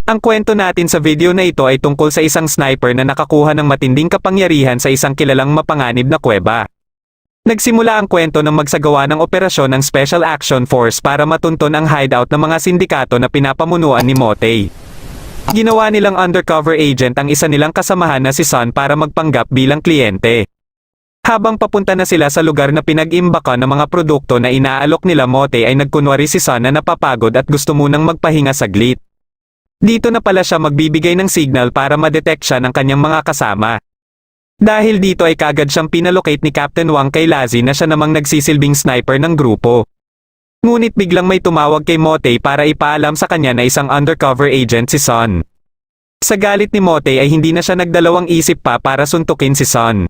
Ang kwento natin sa video na ito ay tungkol sa isang sniper na nakakuha ng matinding kapangyarihan sa isang kilalang mapanganib na kuweba. Nagsimula ang kwento ng magsagawa ng operasyon ng Special Action Force para matunton ang hideout ng mga sindikato na pinapamunuan ni Motei. Ginawa nilang undercover agent ang isa nilang kasamahan na si Son para magpanggap bilang kliyente. Habang papunta na sila sa lugar na pinag-imbakan ng mga produkto na inaalok nila, Motei ay nagkunwari si Son na napapagod at gusto munang magpahinga saglit. Dito na pala siya magbibigay ng signal para ma-detect siya ng kanyang mga kasama. Dahil dito ay kaagad siyang pinalocate ni Captain Wang kay Lazi na siya namang nagsisilbing sniper ng grupo. Ngunit biglang may tumawag kay Motei para ipaalam sa kanya na isang undercover agent si Son. Sa galit ni Motei ay hindi na siya nagdalawang isip pa para suntukin si Son.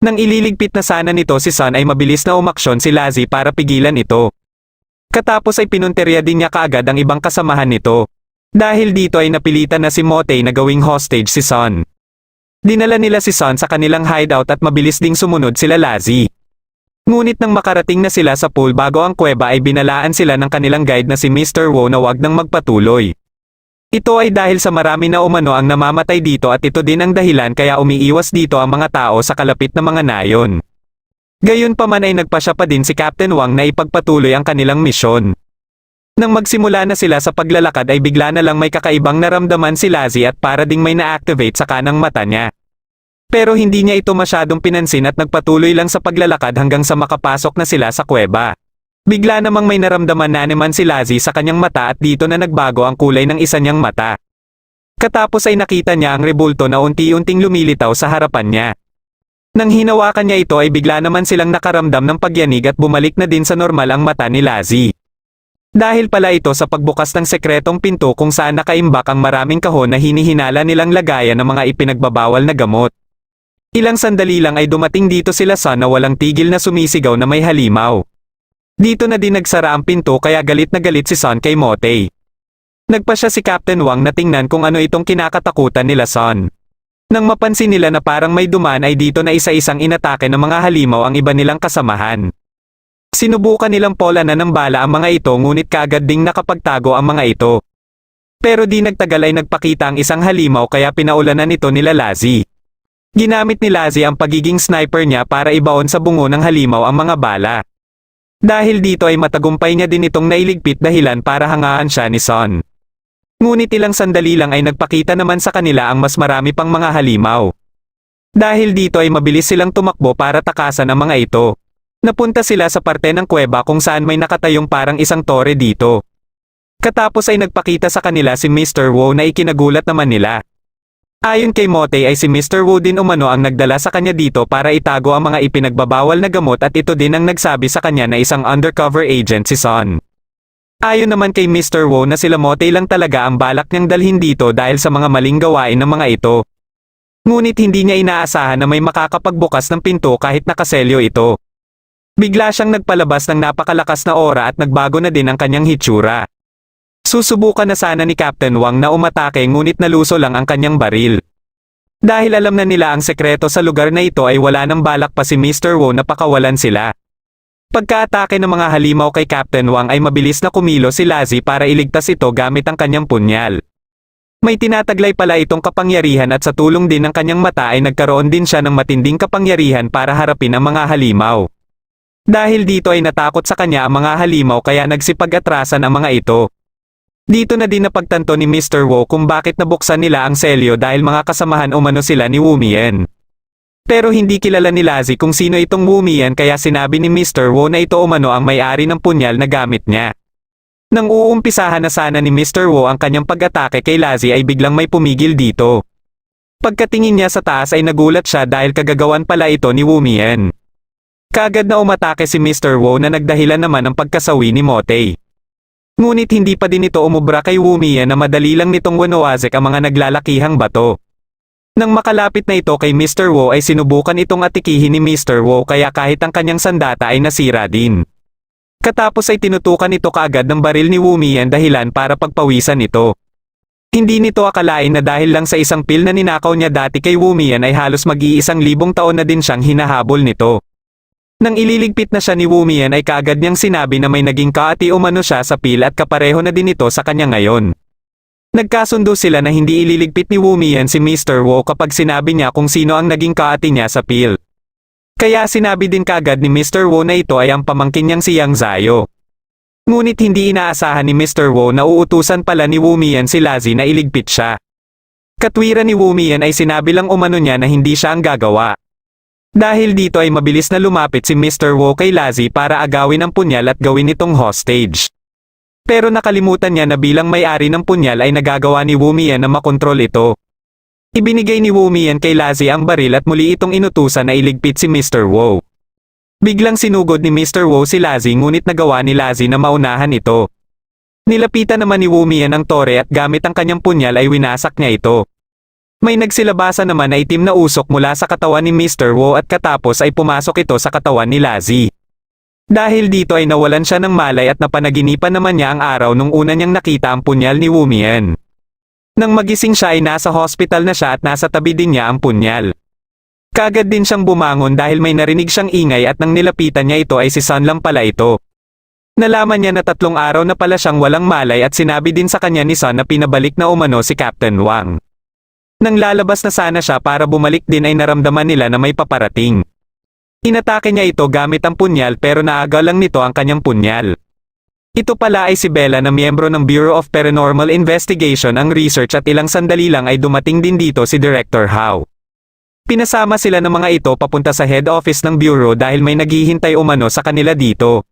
Nang ililigpit na sana nito si Son ay mabilis na umaksyon si Lazi para pigilan ito. Katapos ay pinunterya din niya kaagad ang ibang kasamahan nito. Dahil dito ay napilitan na si Motei na gawing hostage si Son. Dinala nila si Son sa kanilang hideout at mabilis ding sumunod sila Lazi. Ngunit nang makarating na sila sa pool bago ang kuweba ay binalaan sila ng kanilang guide na si Mr. Wu na wag nang magpatuloy. Ito ay dahil sa marami na umano ang namamatay dito at ito din ang dahilan kaya umiiwas dito ang mga tao sa kalapit na mga nayon. Gayunpaman ay nagpasya pa din si Captain Wang na ipagpatuloy ang kanilang misyon. Nang magsimula na sila sa paglalakad ay bigla na lang may kakaibang naramdaman si Lazi at para ding may na-activate sa kanang mata niya. Pero hindi niya ito masyadong pinansin at nagpatuloy lang sa paglalakad hanggang sa makapasok na sila sa kuweba. Bigla namang may naramdaman na naman si Lazi sa kanyang mata at dito na nagbago ang kulay ng isa niyang mata. Katapos ay nakita niya ang rebulto na unti-unting lumilitaw sa harapan niya. Nang hinawakan niya ito ay bigla naman silang nakaramdam ng pagyanig at bumalik na din sa normal ang mata ni Lazi. Dahil pala ito sa pagbukas ng sekretong pinto kung saan nakaimbak ang maraming kahon na hinihinala nilang lagayan ng mga ipinagbabawal na gamot. Ilang sandali lang ay dumating dito sila Son na walang tigil na sumisigaw na may halimaw. Dito na din nagsara ang pinto kaya galit na galit si Son kay Motei. Nagpa siya si Captain Wang na tingnan kung ano itong kinakatakutan nila Son. Nang mapansin nila na parang may dumaan ay dito na isa-isang inatake ng mga halimaw ang iba nilang kasamahan. Sinubukan nilang polanan ng bala ang mga ito ngunit kaagad ding nakapagtago ang mga ito. Pero di nagtagal ay nagpakita ang isang halimaw kaya pinaulanan ito nila Lazi. Ginamit ni Lazi ang pagiging sniper niya para ibaon sa bungo ng halimaw ang mga bala. Dahil dito ay matagumpay niya din itong nailigpit dahilan para hangaan siya ni Son. Ngunit ilang sandali lang ay nagpakita naman sa kanila ang mas marami pang mga halimaw. Dahil dito ay mabilis silang tumakbo para takasan ang mga ito. Napunta sila sa parte ng kuweba kung saan may nakatayong parang isang tore dito. Katapos ay nagpakita sa kanila si Mr. Wu na ikinagulat naman nila. Ayon kay Motei ay si Mr. Wu din umano ang nagdala sa kanya dito para itago ang mga ipinagbabawal na gamot at ito din ang nagsabi sa kanya na isang undercover agent si Son. Ayon naman kay Mr. Wu na sila Motei lang talaga ang balak niyang dalhin dito dahil sa mga maling gawain ng mga ito. Ngunit hindi niya inaasahan na may makakapagbukas ng pinto kahit nakaselyo ito. Bigla siyang nagpalabas ng napakalakas na aura at nagbago na din ang kanyang hitsura. Susubukan na sana ni Captain Wang na umatake ngunit naluso lang ang kanyang baril. Dahil alam na nila ang sekreto sa lugar na ito ay wala nang balak pa si Mr. Wu na pakawalan sila. Pagkaatake ng mga halimaw kay Captain Wang ay mabilis na kumilo si Lazi para iligtas ito gamit ang kanyang punyal. May tinataglay pala itong kapangyarihan at sa tulong din ng kanyang mata ay nagkaroon din siya ng matinding kapangyarihan para harapin ang mga halimaw. Dahil dito ay natakot sa kanya ang mga halimaw kaya nagsipag-atrasan ang mga ito. Dito na din napagtanto ni Mr. Wu kung bakit nabuksan nila ang selyo dahil mga kasamahan umano sila ni Wu Mian. Pero hindi kilala ni Lazi kung sino itong Wu Mian kaya sinabi ni Mr. Wu na ito umano ang may-ari ng punyal na gamit niya. Nang uumpisahan na sana ni Mr. Wu ang kanyang pag-atake kay Lazi ay biglang may pumigil dito. Pagkatingin niya sa taas ay nagulat siya dahil kagagawan pala ito ni Wu Mian. Kaagad na umatake si Mr. Wu na nagdahilan naman ng pagkasawi ni Motei. Ngunit hindi pa din ito umubra kay Wu Mian na madali lang nitong winawazek ang mga naglalakihang bato. Nang makalapit na ito kay Mr. Wu ay sinubukan itong atikihin ni Mr. Wu kaya kahit ang kanyang sandata ay nasira din. Katapos ay tinutukan ito kaagad ng baril ni Wu Mian dahilan para pagpawisan ito. Hindi nito akalain na dahil lang sa isang pil na ninakaw niya dati kay Wu Mian ay halos mag-1,000 taon na din siyang hinahabol nito. Nang ililigpit na siya ni Wu Mian ay kaagad niyang sinabi na may naging kaati umano siya sa pil at kapareho na din ito sa kanya ngayon. Nagkasundo sila na hindi ililigpit ni Wumian si Mr. Wo kapag sinabi niya kung sino ang naging kaati niya sa PIL. Kaya sinabi din kaagad ni Mr. Wo na ito ay ang pamangkin niyang si Yang Zayo. Ngunit hindi inaasahan ni Mr. Wo na uutusan pala ni Wumian si Lazi na iligpit siya. Katwiran ni Wumian ay sinabi lang umano niya na hindi siya ang gagawa. Dahil dito ay mabilis na lumapit si Mr. Wo kay Lazi para agawin ang punyal at gawin itong hostage. Pero nakalimutan niya na bilang may-ari ng punyal ay nagagawa ni Wumian na makontrol ito. Ibinigay ni Wumian kay Lazi ang baril at muli itong inutusan na iligpit si Mr. Wo. Biglang sinugod ni Mr. Wo si Lazi ngunit nagawa ni Lazi na maunahan ito. Nilapitan naman ni Wumian ang tore at gamit ang kanyang punyal ay winasak niya ito. May nagsilabasa naman na itim na usok mula sa katawan ni Mr. Wo at katapos ay pumasok ito sa katawan ni Lazi. Dahil dito ay nawalan siya ng malay at napanaginipan naman niya ang araw nung una niyang nakita ang punyal ni Wumian. Nang magising siya ay nasa hospital na siya at nasa tabi din niya ang punyal. Kaagad din siyang bumangon dahil may narinig siyang ingay at nang nilapitan niya ito ay si Sun lang pala ito. Nalaman niya na 3 araw na pala siyang walang malay at sinabi din sa kanya ni Sun na pinabalik na umano si Captain Wang. Nang lalabas na sana siya para bumalik din ay naramdaman nila na may paparating. Inatake niya ito gamit ang punyal pero naaga lang nito ang kanyang punyal. Ito pala ay si Bella na miyembro ng Bureau of Paranormal Investigation ang research at ilang sandali lang ay dumating din dito si Director Hao. Pinasama sila ng mga ito papunta sa head office ng Bureau dahil may naghihintay umano sa kanila dito.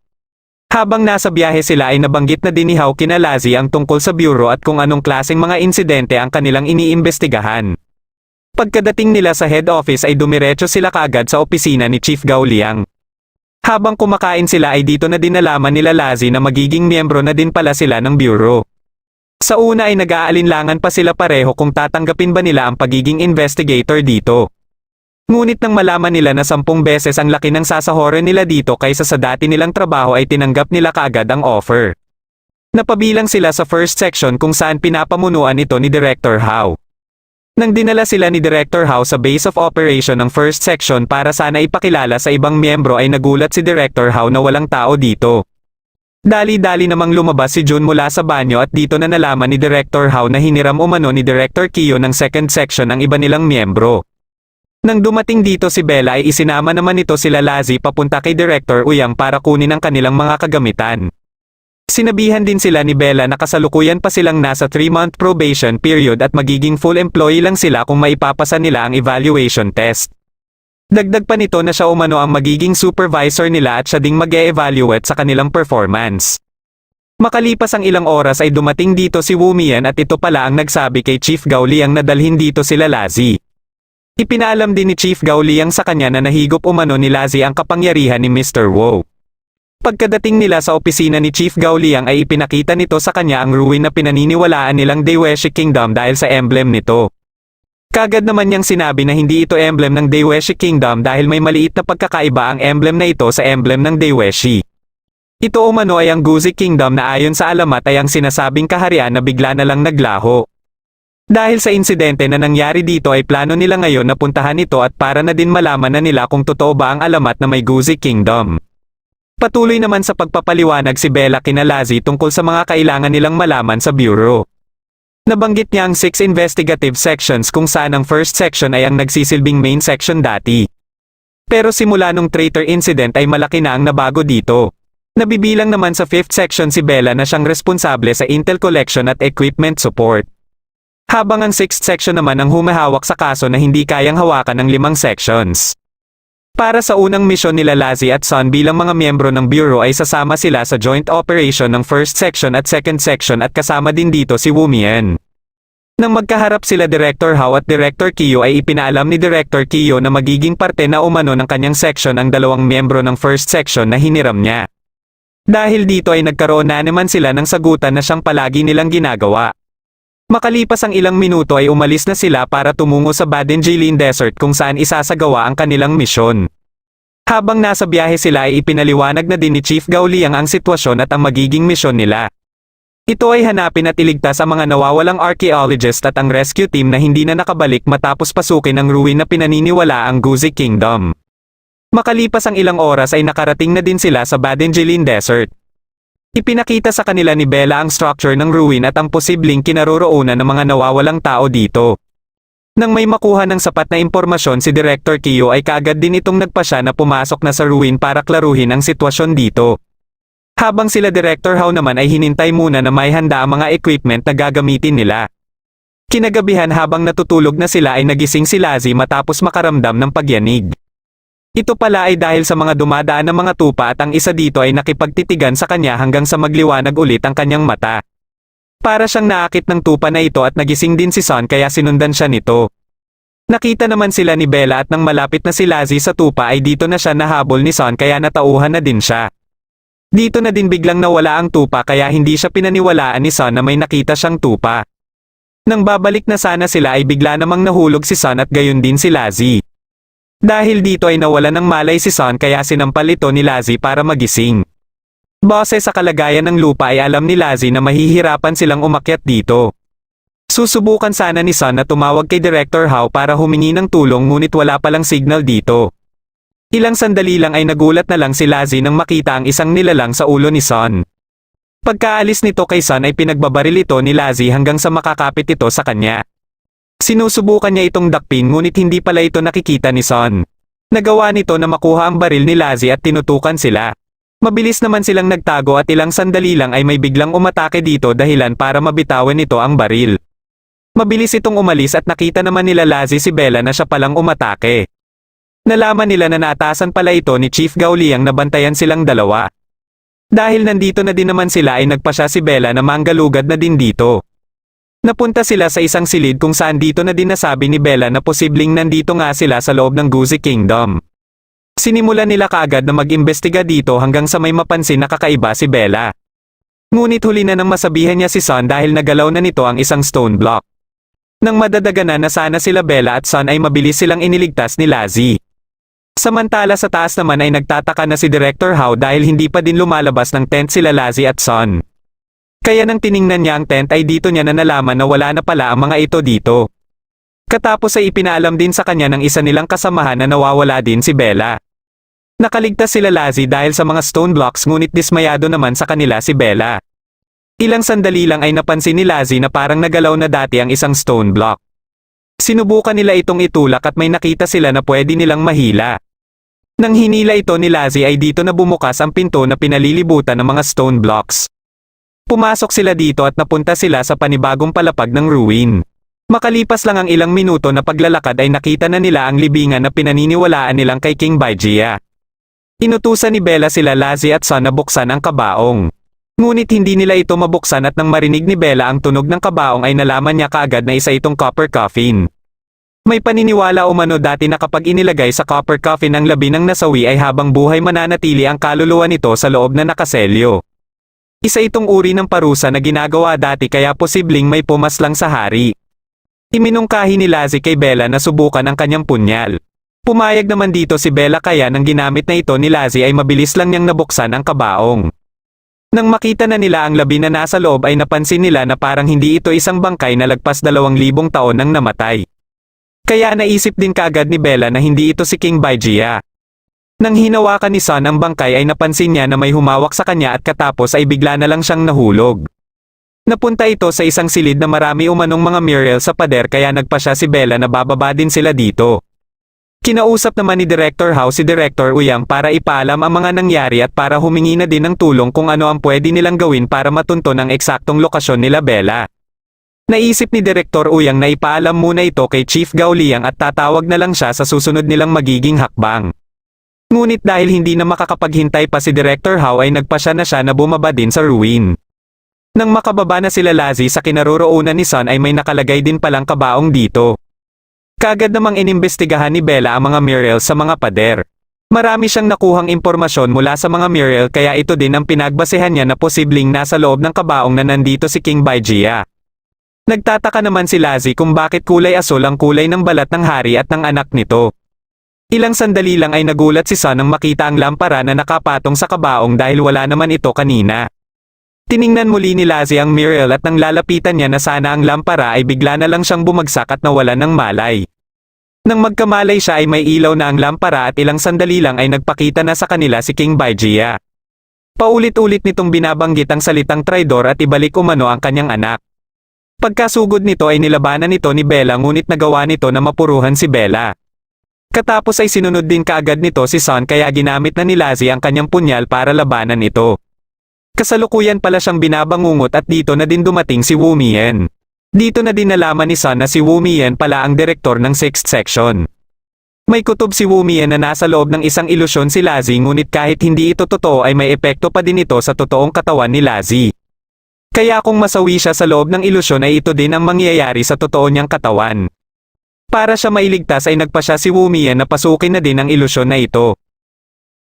Habang nasa biyahe sila ay nabanggit na din ni Hao kina Lazi ang tungkol sa Bureau at kung anong klaseng mga insidente ang kanilang iniimbestigahan. Pagkadating nila sa head office ay dumiretso sila kaagad sa opisina ni Chief Gao Liang. Habang kumakain sila ay dito na din nalaman nila Lazi na magiging miyembro na din pala sila ng Bureau. Sa una ay nag-aalinlangan pa sila pareho kung tatanggapin ba nila ang pagiging investigator dito. Ngunit nang malaman nila na 10 beses ang laki ng sasahorin nila dito kaysa sa dati nilang trabaho ay tinanggap nila kaagad ang offer. Napabilang sila sa first section kung saan pinapamunuan ito ni Director Hao. Nang dinala sila ni Director Hao sa base of operation ng first section para sana ipakilala sa ibang miyembro ay nagulat si Director Hao na walang tao dito. Dali-dali namang lumabas si Jun mula sa banyo at dito na nalaman ni Director Hao na hiniram umano ni Director Kiyo ng second section ang iba nilang miyembro. Nang dumating dito si Bella ay isinama naman nito sila Lazi papunta kay Director Uyang para kunin ang kanilang mga kagamitan. Sinabihan din sila ni Bella na kasalukuyan pa silang nasa 3-month probation period at magiging full employee lang sila kung maipapasa nila ang evaluation test. Dagdag pa nito na siya umano ang magiging supervisor nila at siya ding mag-e-evaluate sa kanilang performance. Makalipas ang ilang oras ay dumating dito si Wumian at ito pala ang nagsabi kay Chief Gao Liang na dalhin dito sila Lazi. Ipinaalam din ni Chief Gao Liang sa kanya na nahigop umano ni Lazi ang kapangyarihan ni Mr. Wo. Pagkadating nila sa opisina ni Chief Gao Liang ay ipinakita nito sa kanya ang ruin na pinaniniwalaan nilang Daeweshi Kingdom dahil sa emblem nito. Kagad naman niyang sinabi na hindi ito emblem ng Daeweshi Kingdom dahil may maliit na pagkakaiba ang emblem na ito sa emblem ng Daeweshi. Ito umano ay ang Guzi Kingdom na ayon sa alamat ay ang sinasabing kaharian na bigla na lang naglaho. Dahil sa insidente na nangyari dito ay plano nila ngayon na puntahan ito at para na din malaman na nila kung totoo ba ang alamat na may Guzi Kingdom. Patuloy naman sa pagpapaliwanag si Bella kina Lazi tungkol sa mga kailangan nilang malaman sa Bureau. Nabanggit niya ang 6 investigative sections kung saan ang first section ay ang nagsisilbing main section dati. Pero simula nung traitor incident ay malaki na ang nabago dito. Nabibilang naman sa 5th section si Bella na siyang responsable sa intel collection at equipment support. Habang ang 6th section naman ang humahawak sa kaso na hindi kayang hawakan ng 5 sections. Para sa unang misyon nila Lazi at Sun bilang mga miyembro ng Bureau ay sasama sila sa joint operation ng first section at second section at kasama din dito si Wumian. Nang magkaharap sila Director Hao at Director Kiyo ay ipinaalam ni Director Kiyo na magiging parte na umano ng kanyang section ang 2 miyembro ng first section na hiniram niya. Dahil dito ay nagkaroon na naman sila ng sagutan na siyang palagi nilang ginagawa. Makalipas ang ilang minuto ay umalis na sila para tumungo sa Badenjilin Desert kung saan isasagawa ang kanilang misyon. Habang nasa biyahe sila ay ipinaliwanag na din ni Chief Gao Liang ang sitwasyon at ang magiging misyon nila. Ito ay hanapin at iligtas ang mga nawawalang archaeologist at ang rescue team na hindi na nakabalik matapos pasukin ang ruin na pinaniniwala ang Guzi Kingdom. Makalipas ang ilang oras ay nakarating na din sila sa Badenjilin Desert. Ipinakita sa kanila ni Bella ang structure ng ruin at ang posibleng kinaroroonan ng mga nawawalang tao dito. Nang may makuha ng sapat na impormasyon si Director Kiyo ay kaagad din itong nagpasya na pumasok na sa ruin para klaruhin ang sitwasyon dito. Habang sila Director Hao naman ay hinintay muna na may handa ang mga equipment na gagamitin nila. Kinagabihan habang natutulog na sila ay nagising si Lazi matapos makaramdam ng pagyanig. Ito pala ay dahil sa mga dumadaan ng mga tupa at ang isa dito ay nakipagtitigan sa kanya hanggang sa magliwanag ulit ang kanyang mata. Para siyang naakit ng tupa na ito at nagising din si Son kaya sinundan siya nito. Nakita naman sila ni Bella at nang malapit na si Lazi sa tupa ay dito na siya nahabol ni Son kaya natauhan na din siya. Dito na din biglang nawala ang tupa kaya hindi siya pinaniwalaan ni Son na may nakita siyang tupa. Nang babalik na sana sila ay bigla namang nahulog si Son at gayon din si Lazi. Dahil dito ay nawala ng malay si Son kaya sinampal ito ni Lazi para magising. Base sa kalagayan ng lupa ay alam ni Lazi na mahihirapan silang umakyat dito. Susubukan sana ni Son na tumawag kay Director Hao para humingi ng tulong ngunit wala palang signal dito. Ilang sandali lang ay nagulat na lang si Lazi nang makita ang isang nilalang sa ulo ni Son. Pagkaalis nito kay Son ay pinagbabaril ito ni Lazi hanggang sa makakapit ito sa kanya. Sinusubukan niya itong dakpin ngunit hindi pala ito nakikita ni Son. Nagawa nito na makuha ang baril ni Lazi at tinutukan sila. Mabilis naman silang nagtago at ilang sandali lang ay may biglang umatake dito dahilan para mabitawan nito ang baril. Mabilis itong umalis at nakita naman nila Lazi si Bella na siya palang umatake. Nalaman nila na naatasan pala ito ni Chief Gao Liang na bantayan silang dalawa. Dahil nandito na din naman sila ay nagpasya si Bella na manggalugad na din dito. Napunta sila sa isang silid kung saan dito na din nasabi ni Bella na posibleng nandito nga sila sa loob ng Guzi Kingdom. Sinimulan nila kaagad na mag-imbestiga dito hanggang sa may mapansin na kakaiba si Bella. Ngunit huli na nang masabihan niya si Son dahil nagalaw na nito ang isang stone block. Nang madadaganan na sana sila Bella at Son ay mabilis silang iniligtas ni Lazi. Samantala sa taas naman ay nagtataka na si Director Hao dahil hindi pa din lumalabas ng tent sila Lazi at Son. Kaya nang tiningnan niya ang tent ay dito niya na nalaman na wala na pala ang mga ito dito. Katapos ay ipinaalam din sa kanya ng isa nilang kasamahan na nawawala din si Bella. Nakaligtas sila Lazi dahil sa mga stone blocks ngunit dismayado naman sa kanila si Bella. Ilang sandali lang ay napansin ni Lazi na parang nagalaw na dati ang isang stone block. Sinubukan nila itong itulak at may nakita sila na pwede nilang mahila. Nang hinila ito ni Lazi ay dito na bumukas ang pinto na pinalilibutan ng mga stone blocks. Pumasok sila dito at napunta sila sa panibagong palapag ng ruin. Makalipas lang ang ilang minuto na paglalakad ay nakita na nila ang libingan na pinaniniwalaan nilang kay King Baijia. Inutusan ni Bella sila Lazi at Son na buksan ang kabaong. Ngunit hindi nila ito mabuksan at nang marinig ni Bella ang tunog ng kabaong ay nalaman niya kaagad na isa itong copper coffin. May paniniwala umano dati na kapag inilagay sa copper coffin ang labi ng nasawi ay habang buhay mananatili ang kaluluwa nito sa loob na nakaselyo. Isa itong uri ng parusa na ginagawa dati kaya posibleng may pumaslang sa hari. Iminungkahi ni Lazi kay Bella na subukan ang kanyang punyal. Pumayag naman dito si Bella kaya nang ginamit na ito ni Lazi ay mabilis lang niyang nabuksan ang kabaong. Nang makita na nila ang labi na nasa loob ay napansin nila na parang hindi ito isang bangkay na lagpas 2,000 taon nang namatay. Kaya naisip din kaagad ni Bella na hindi ito si King Baijia. Nang hinawakan ni Son ang bangkay ay napansin niya na may humawak sa kanya at katapos ay bigla na lang siyang nahulog. Napunta ito sa isang silid na marami umanong mga mural sa pader kaya nagpasya si Bella na bababa din sila dito. Kinausap naman ni Director Hao si Director Uyang para ipaalam ang mga nangyari at para humingi na din ng tulong kung ano ang pwede nilang gawin para matunton ang eksaktong lokasyon nila Bella. Naisip ni Director Uyang na ipaalam muna ito kay Chief Gao Liang at tatawag na lang siya sa susunod nilang magiging hakbang. Ngunit dahil hindi na makakapaghintay pa si Director Hao ay nagpasya na siya na bumaba din sa ruin. Nang makababa na sila Lazi sa kinaroroonan ni Son ay may nakalagay din palang kabaong dito. Kaagad namang inimbestigahan ni Bella ang mga mural sa mga pader. Marami siyang nakuhang impormasyon mula sa mga mural kaya ito din ang pinagbasehan niya na posibleng nasa loob ng kabaong na nandito si King Baijia. Nagtataka naman si Lazi kung bakit kulay asul ang kulay ng balat ng hari at ng anak nito. Ilang sandali lang ay nagulat si Son nang makita ang lampara na nakapatong sa kabaong dahil wala naman ito kanina. Tiningnan muli ni Lazi ang mural at nang lalapitan niya na sana ang lampara ay bigla na lang siyang bumagsak at nawalan ng malay. Nang magkamalay siya ay may ilaw na ang lampara at ilang sandali lang ay nagpakita na sa kanila si King Baijia. Paulit-ulit nitong binabanggit ang salitang traidor at ibalik umano ang kanyang anak. Pagkasugod nito ay nilabanan nito ni Bella ngunit nagawa nito na mapuruhan si Bella. Katapos ay sinunod din kaagad nito si Son kaya ginamit na ni Lassie ang kanyang punyal para labanan ito. Kasalukuyan pala siyang binabangungot at dito na din dumating si Wu Mian. Dito na din nalaman ni Son na si Wu Mian pala ang direktor ng 6th section. May kutob si Wu Mian na nasa loob ng isang ilusyon si Lassie ngunit kahit hindi ito totoo ay may epekto pa din ito sa totoong katawan ni Lassie. Kaya kung masawi siya sa loob ng ilusyon ay ito din ang mangyayari sa totoo niyang katawan. Para siya mailigtas ay nagpa siya si Wu Mian na pasukin na din ang ilusyon na ito.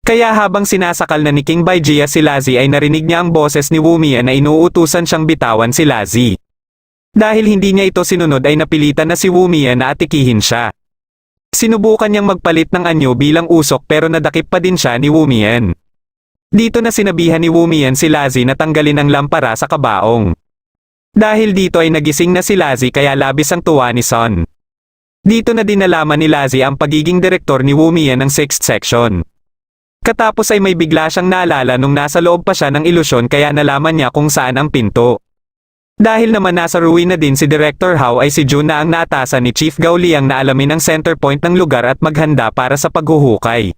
Kaya habang sinasakal na ni King Baijia si Lassie ay narinig niya ang boses ni Wu Mian na inuutusan siyang bitawan si Lassie. Dahil hindi niya ito sinunod ay napilitan na si Wu Mian na atikihin siya. Sinubukan niyang magpalit ng anyo bilang usok pero nadakip pa din siya ni Wu Mian. Dito na sinabihan ni Wu Mian si Lassie na tanggalin ang lampara sa kabaong. Dahil dito ay nagising na si Lassie kaya labis ang tuwa ni Son. Dito na din nalaman ni Lassie ang pagiging direktor ni Wu Mian ng 6th section. Katapos ay may bigla siyang naalala nung nasa loob pa siya ng ilusyon kaya nalaman niya kung saan ang pinto. Dahil naman nasa ruin na din si Director Hao ay si Jun na ang naatasan ni Chief Gao Liang na alamin ang center point ng lugar at maghanda para sa paghuhukay.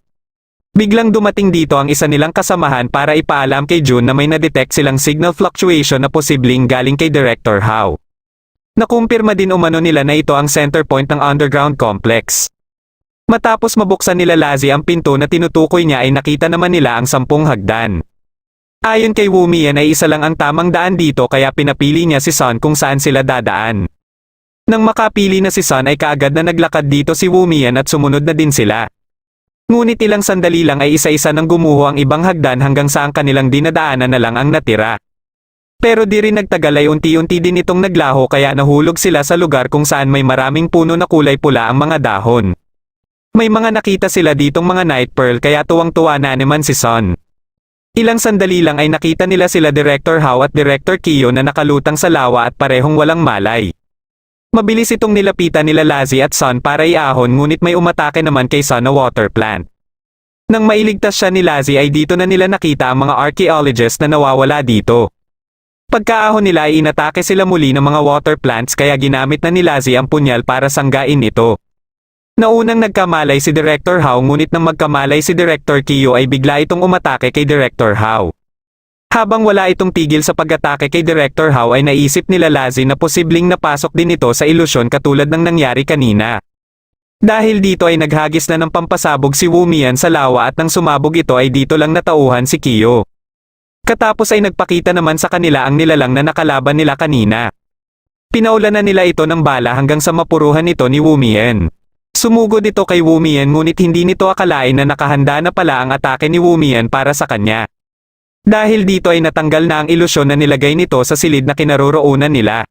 Biglang dumating dito ang isa nilang kasamahan para ipaalam kay Jun na may na-detect silang signal fluctuation na posibleng galing kay Director Hao. Nakumpirma din umano nila na ito ang center point ng underground complex. Matapos mabuksan nila Lassie ang pinto na tinutukoy niya ay nakita naman nila ang 10 hagdan. Ayon kay Wu Mian ay isa lang ang tamang daan dito kaya pinapili niya si Son kung saan sila dadaan. Nang makapili na si Son ay kaagad na naglakad dito si Wu Mian at sumunod na din sila. Ngunit ilang sandali lang ay isa-isa nang gumuho ang ibang hagdan hanggang sa ang kanilang dinadaanan na lang ang natira. Pero di rin nagtagal ay unti-unti din itong naglaho kaya nahulog sila sa lugar kung saan may maraming puno na kulay pula ang mga dahon. May mga nakita sila ditong mga night pearl kaya tuwang-tuwa na naman si Son. Ilang sandali lang ay nakita nila sila Director Hao at Director Kiyo na nakalutang sa lawa at parehong walang malay. Mabilis itong nilapitan nila Lassie at Son para iahon ngunit may umatake naman kay Son na water plant. Nang mailigtas siya ni Lassie ay dito na nila nakita ang mga archaeologists na nawawala dito. Pagkaahon nila ay inatake sila muli ng mga water plants kaya ginamit na ni Lassie ang punyal para sanggain ito. Naunang nagkamalay si Director Hao ngunit nang magkamalay si Director Kiyo ay bigla itong umatake kay Director Hao. Habang wala itong tigil sa pag-atake kay Director Hao ay naisip nila Lassie na posibleng napasok din ito sa ilusyon katulad ng nangyari kanina. Dahil dito ay naghagis na ng pampasabog si Wu Mian sa lawa at nang sumabog ito ay dito lang natauhan si Kiyo. Katapos ay nagpakita naman sa kanila ang nilalang na nakalaban nila kanina. Pinaulanan nila ito ng bala hanggang sa mapuruhan ito ni Wu Mian. Sumugod ito kay Wu Mian ngunit hindi nito akalain na nakahanda na pala ang atake ni Wu Mian para sa kanya. Dahil dito ay natanggal na ang ilusyon na nilagay nito sa silid na kinaroroonan nila.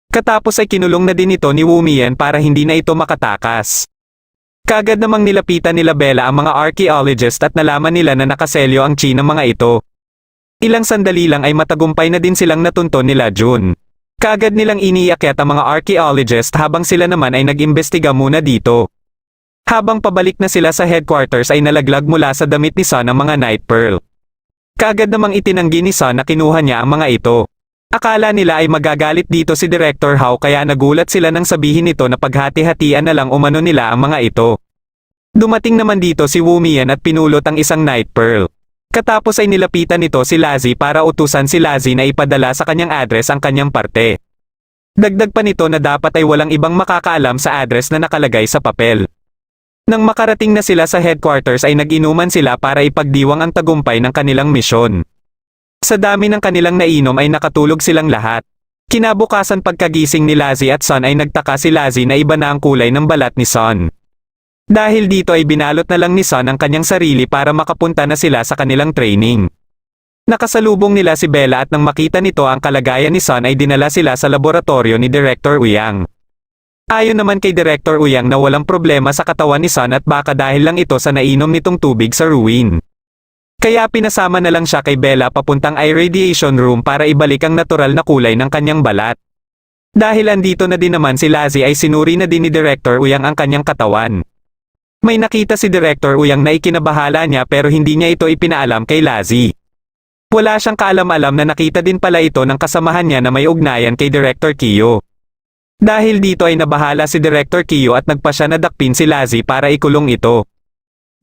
Katapos ay kinulong na din ito ni Wu Mian para hindi na ito makatakas. Kaagad namang nilapitan nila Bella ang mga archaeologist at nalaman nila na nakaselyo ang chi ng mga ito. Ilang sandali lang ay matagumpay na din silang natunton nila Jun. Kaagad nilang iniakyat ang mga archaeologist habang sila naman ay nag-imbestiga muna dito. Habang pabalik na sila sa headquarters ay nalaglag mula sa damit ni Son ang mga night pearl. Kaagad namang itinanggi ni Son na kinuha niya ang mga ito. Akala nila ay magagalit dito si Director Hao kaya nagulat sila nang sabihin nito na paghati-hatian na lang umano nila ang mga ito. Dumating naman dito si Wu Mian at pinulot ang isang night pearl. Katapos ay nilapitan nito si Lassie para utusan si Lassie na ipadala sa kanyang address ang kanyang parte. Dagdag pa nito na dapat ay walang ibang makakaalam sa address na nakalagay sa papel. Nang makarating na sila sa headquarters ay nag-inuman sila para ipagdiwang ang tagumpay ng kanilang misyon. Sa dami ng kanilang nainom ay nakatulog silang lahat. Kinabukasan pagkagising ni Lassie at Son ay nagtaka si Lassie na iba na ang kulay ng balat ni Son. Dahil dito ay binalot na lang ni Son ang kanyang sarili para makapunta na sila sa kanilang training. Nakasalubong nila si Bella at nang makita nito ang kalagayan ni Son ay dinala sila sa laboratorio ni Director Uyang. Ayon naman kay Director Uyang na walang problema sa katawan ni Son at baka dahil lang ito sa nainom nitong tubig sa ruin. Kaya pinasama na lang siya kay Bella papuntang irradiation room para ibalik ang natural na kulay ng kanyang balat. Dahil andito na din naman si Lassie ay sinuri na din ni Director Uyang ang kanyang katawan. May nakita si Director Uyang na ikinabahala niya pero hindi niya ito ipinaalam kay Lassie. Wala siyang kaalam-alam na nakita din pala ito ng kasamahan niya na may ugnayan kay Director Kiyo. Dahil dito ay nabahala si Director Kiyo at nagpa siya na dakpin si Lazi para ikulong ito.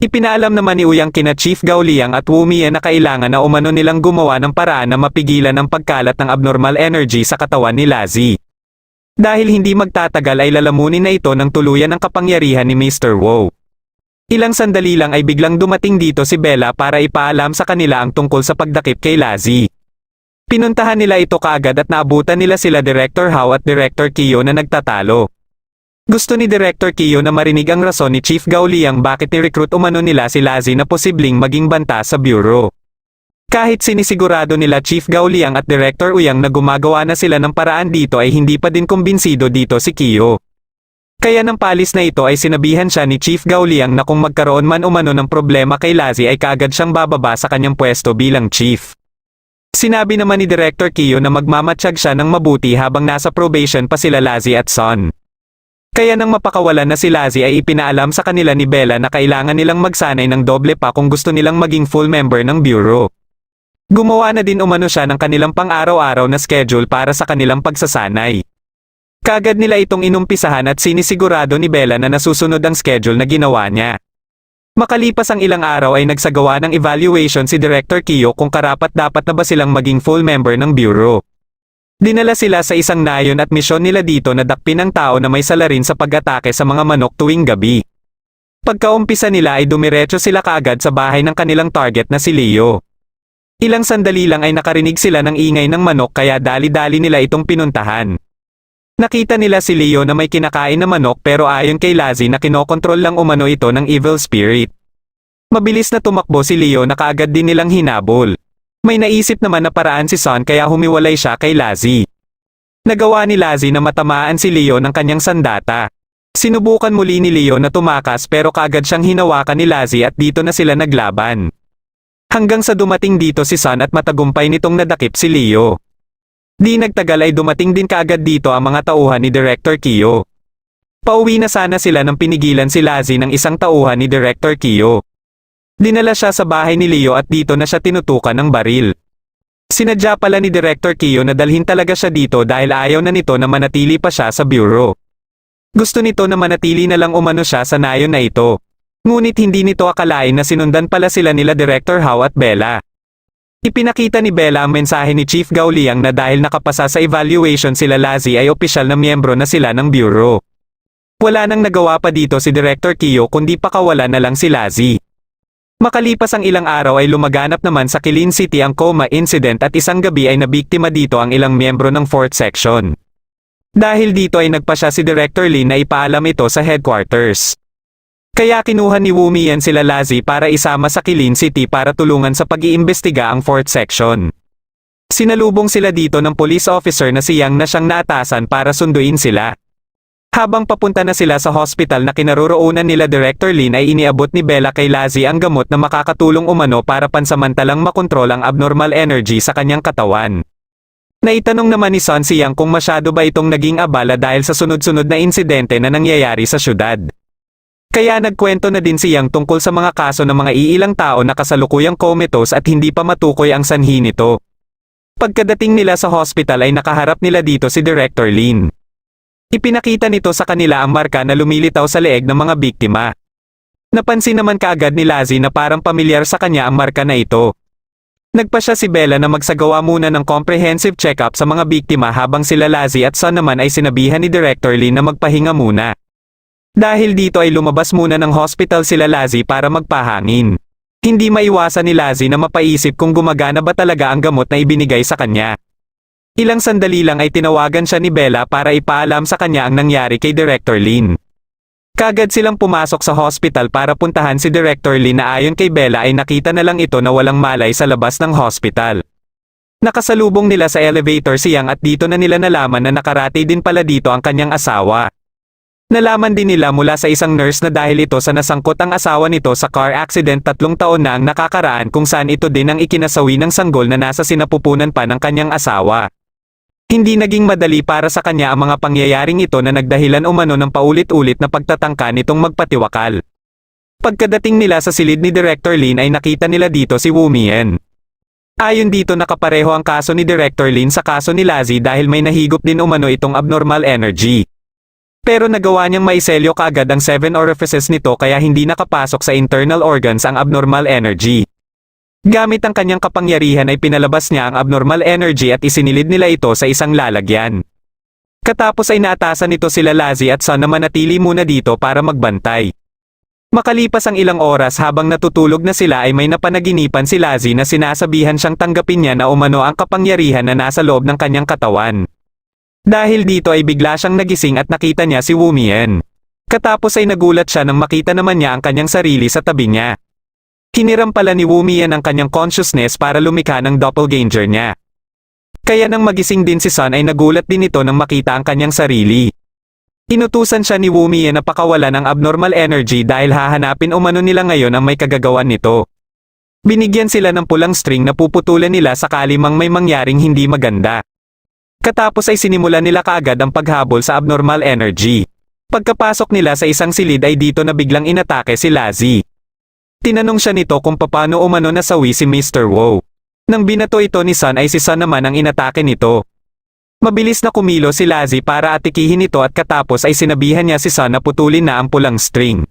Ipinaalam naman ni Uyang kina Chief Gao Liang at Wu Mian na kailangan na umano nilang gumawa ng paraan na mapigilan ang pagkalat ng abnormal energy sa katawan ni Lazi. Dahil hindi magtatagal ay lalamunin na ito ng tuluyan ng kapangyarihan ni Mr. Wu. Ilang sandali lang ay biglang dumating dito si Bella para ipaalam sa kanila ang tungkol sa pagdakip kay Lazi. Pinuntahan nila ito kaagad at naabutan nila sila Director Hao at Director Kiyo na nagtatalo. Gusto ni Director Kiyo na marinig ang rason ni Chief Gao Liang bakit ni-recruit umano nila si Lazi na posibleng maging banta sa bureau. Kahit sinisigurado nila Chief Gao Liang at Director Uyang na gumagawa na sila ng paraan dito ay hindi pa din kumbinsido dito si Kiyo. Kaya ng palis na ito ay sinabihan siya ni Chief Gao Liang na kung magkaroon man umano ng problema kay Lazi ay kaagad siyang bababa sa kanyang pwesto bilang chief. Sinabi naman ni Director Kiyo na magmamatsyag siya ng mabuti habang nasa probation pa sila Lazi at Son. Kaya nang mapakawalan na si Lazi ay ipinaalam sa kanila ni Bella na kailangan nilang magsanay ng doble pa kung gusto nilang maging full member ng bureau. Gumawa na din umano siya ng kanilang pang-araw-araw na schedule para sa kanilang pagsasanay. Kaagad nila itong inumpisahan at sinisigurado ni Bella na nasusunod ang schedule na ginawa niya. Makalipas ang ilang araw ay nagsagawa ng evaluation si Director Kiyo kung karapat-dapat na ba silang maging full member ng bureau. Dinala sila sa isang nayon at misyon nila dito na dakpin ang tao na may salarin sa pag-atake sa mga manok tuwing gabi. Pagkaumpisa nila ay dumiretso sila kaagad sa bahay ng kanilang target na si Leo. Ilang sandali lang ay nakarinig sila ng ingay ng manok kaya dali-dali nila itong pinuntahan. Nakita nila si Leo na may kinakain na manok pero ayon kay Lazi na kinokontrol lang umano ito ng evil spirit. Mabilis na tumakbo si Leo na kaagad din nilang hinabol. May naisip naman na paraan si Son kaya humiwalay siya kay Lazi. Nagawa ni Lazi na matamaan si Leo ng kanyang sandata. Sinubukan muli ni Leo na tumakas pero kaagad siyang hinawakan ni Lazi at dito na sila naglaban. Hanggang sa dumating dito si Son at matagumpay nitong nadakip si Leo. Di nagtagal ay dumating din kaagad dito ang mga tauhan ni Director Kiyo. Pauwi na sana sila nang pinigilan si Lazi ng isang tauhan ni Director Kiyo. Dinala siya sa bahay ni Leo at dito na siya tinutukan ng baril. Sinadya pala ni Director Kiyo na dalhin talaga siya dito dahil ayaw na nito na manatili pa siya sa bureau. Gusto nito na manatili na lang umano siya sa nayon na ito. Ngunit hindi nito akalain na sinundan pala sila nila Director Hao at Bella. Ipinakita ni Bella ang mensahe ni Chief Gao Liang na dahil nakapasa sa evaluation sila Lazi ay opisyal na miyembro na sila ng bureau. Wala nang nagawa pa dito si Director Kiyo kundi pakawalan na lang si Lazi. Makalipas ang ilang araw ay lumaganap naman sa Kilin City ang coma incident at isang gabi ay nabiktima dito ang ilang miyembro ng 4th section. Dahil dito ay nagpa siya si Director Lin na ipaalam ito sa headquarters. Kaya kinuha ni Wu Mian sila Lazi para isama sa Kilin City para tulungan sa pag-iimbestiga ang 4th section. Sinalubong sila dito ng police officer na si Yang na siyang naatasan para sunduin sila. Habang papunta na sila sa hospital na kinaroroonan nila Director Lin ay iniabot ni Bella kay Lazi ang gamot na makakatulong umano para pansamantalang makontrol ang abnormal energy sa kanyang katawan. Naitanong naman ni Son si Yang kung masyado ba itong naging abala dahil sa sunod-sunod na insidente na nangyayari sa syudad. Kaya nagkwento na din si Yang tungkol sa mga kaso ng mga iilang tao na kasalukuyang comatose at hindi pa matukoy ang sanhi nito. Pagkadating nila sa hospital ay nakaharap nila dito si Director Lin. Ipinakita nito sa kanila ang marka na lumilitaw sa leeg ng mga biktima. Napansin naman kaagad ni Lazi na parang pamilyar sa kanya ang marka na ito. Nagpa siya si Bella na magsagawa muna ng comprehensive check-up sa mga biktima habang sila Lazi at Son naman ay sinabihan ni Director Lin na magpahinga muna. Dahil dito ay lumabas muna ng hospital sila Lazi para magpahangin. Hindi maiwasan ni Lazi na mapaisip kung gumagana ba talaga ang gamot na ibinigay sa kanya. Ilang sandali lang ay tinawagan siya ni Bella para ipaalam sa kanya ang nangyari kay Director Lin. Kaagad silang pumasok sa hospital para puntahan si Director Lin na ayon kay Bella ay nakita na lang ito na walang malay sa labas ng hospital. Nakasalubong nila sa elevator si Yang at dito na nila nalaman na nakarate din pala dito ang kanyang asawa. Nalaman din nila mula sa isang nurse na dahil ito sa nasangkot ang asawa nito sa car accident 3 taon na ang nakakaraan kung saan ito din ang ikinasawi ng sanggol na nasa sinapupunan pa ng kanyang asawa. Hindi naging madali para sa kanya ang mga pangyayaring ito na nagdahilan umano ng paulit-ulit na pagtatangka nitong magpatiwakal. Pagkadating nila sa silid ni Director Lin ay nakita nila dito si Wu Mian. Ayon dito nakapareho ang kaso ni Director Lin sa kaso ni Lassie dahil may nahigop din umano itong abnormal energy. Pero nagawa niyang maiselyo kaagad ang 7 orifices nito kaya hindi nakapasok sa internal organs ang abnormal energy. Gamit ang kanyang kapangyarihan ay pinalabas niya ang abnormal energy at isinilid nila ito sa isang lalagyan. Katapos ay naatasan nito sila Lassie at Sun na manatili muna dito para magbantay. Makalipas ang ilang oras habang natutulog na sila ay may napanaginipan si Lassie na sinasabihan siyang tanggapin niya na umano ang kapangyarihan na nasa loob ng kanyang katawan. Dahil dito ay bigla siyang nagising at nakita niya si Wu Mian. Katapos ay nagulat siya nang makita naman niya ang kanyang sarili sa tabi niya. Hiniram pala ni Wu Mian ang kanyang consciousness para lumikha ng doppelganger niya. Kaya nang magising din si Sun ay nagulat din ito nang makita ang kanyang sarili. Inutusan siya ni Wu Mian na pakawalan ng abnormal energy dahil hahanapin umano nila ngayon ang may kagagawan nito. Binigyan sila ng pulang string na puputulan nila sakali mang may mangyaring hindi maganda. Katapos ay sinimulan nila kaagad ang paghabol sa abnormal energy. Pagkapasok nila sa isang silid ay dito na biglang inatake si Lassie. Tinanong siya nito kung paano umano nasawi si Mr. Wu. Nang binato ito ni Sun ay si Sun naman ang inatake nito. Mabilis na kumilo si Lassie para atikihin ito at katapos ay sinabihan niya si Sun na putulin na ang pulang string.